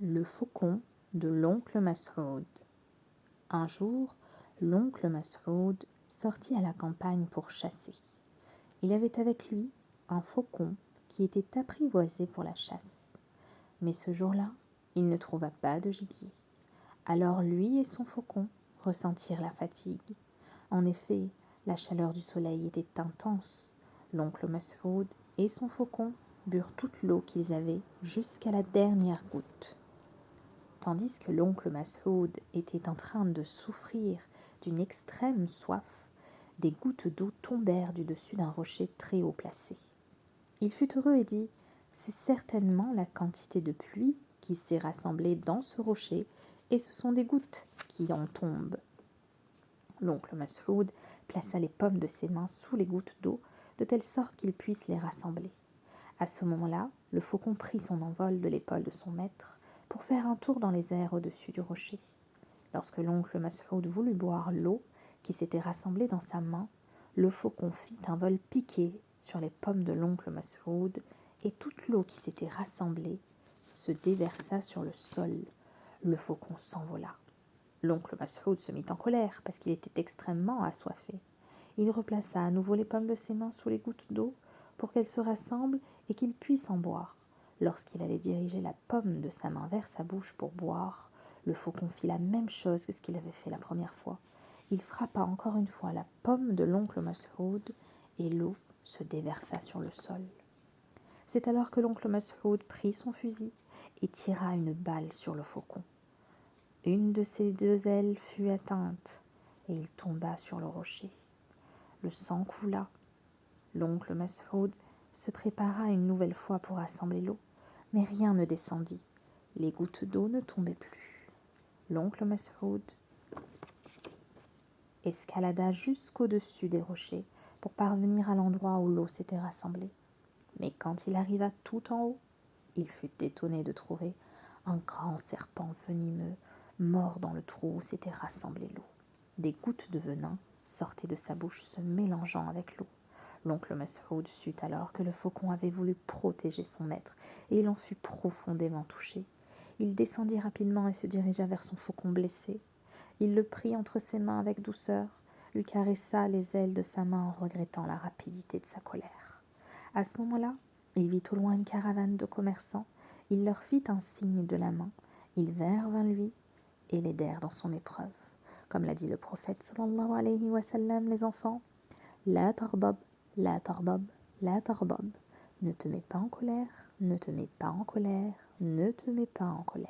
Le faucon de l'oncle Mas'oud. Un jour, l'oncle Mas'oud sortit à la campagne pour chasser. Il avait avec lui un faucon qui était apprivoisé pour la chasse. Mais ce jour-là, il ne trouva pas de gibier. Alors lui et son faucon ressentirent la fatigue. En effet, la chaleur du soleil était intense. L'oncle Mas'oud et son faucon burent toute l'eau qu'ils avaient jusqu'à la dernière goutte. Tandis que l'oncle Mas'oud était en train de souffrir d'une extrême soif, des gouttes d'eau tombèrent du dessus d'un rocher très haut placé. Il fut heureux et dit : « C'est certainement la quantité de pluie qui s'est rassemblée dans ce rocher, et ce sont des gouttes qui en tombent. » L'oncle Mas'oud plaça les pommes de ses mains sous les gouttes d'eau, de telle sorte qu'il puisse les rassembler. À ce moment-là, le faucon prit son envol de l'épaule de son maître pour faire un tour dans les airs au-dessus du rocher. Lorsque l'oncle Mas'oud voulut boire l'eau qui s'était rassemblée dans sa main, le faucon fit un vol piqué sur les pommes de l'oncle Mas'oud et toute l'eau qui s'était rassemblée se déversa sur le sol. Le faucon s'envola. L'oncle Mas'oud se mit en colère parce qu'il était extrêmement assoiffé. Il replaça à nouveau les pommes de ses mains sous les gouttes d'eau pour qu'elles se rassemblent et qu'il puisse en boire. Lorsqu'il allait diriger la pomme de sa main vers sa bouche pour boire, le faucon fit la même chose que ce qu'il avait fait la première fois. Il frappa encore une fois la pomme de l'oncle Mas'oud et l'eau se déversa sur le sol. C'est alors que l'oncle Mas'oud prit son fusil et tira une balle sur le faucon. Une de ses deux ailes fut atteinte et il tomba sur le rocher. Le sang coula. L'oncle Mas'oud se prépara une nouvelle fois pour assembler l'eau, mais rien ne descendit. Les gouttes d'eau ne tombaient plus. L'oncle Mas'oud escalada jusqu'au-dessus des rochers pour parvenir à l'endroit où l'eau s'était rassemblée. Mais quand il arriva tout en haut, il fut étonné de trouver un grand serpent venimeux mort dans le trou où s'était rassemblée l'eau. Des gouttes de venin sortaient de sa bouche se mélangeant avec l'eau. L'oncle Mas'oud sut alors que le faucon avait voulu protéger son maître et il en fut profondément touché. Il descendit rapidement et se dirigea vers son faucon blessé. Il le prit entre ses mains avec douceur, lui caressa les ailes de sa main en regrettant la rapidité de sa colère. À ce moment-là, il vit au loin une caravane de commerçants. Il leur fit un signe de la main. Ils vinrent vers lui et l'aidèrent dans son épreuve. Comme l'a dit le prophète sallallahu alayhi wa sallam, les enfants, la tardab, la tardab, la tardab. Ne te mets pas en colère, ne te mets pas en colère, ne te mets pas en colère.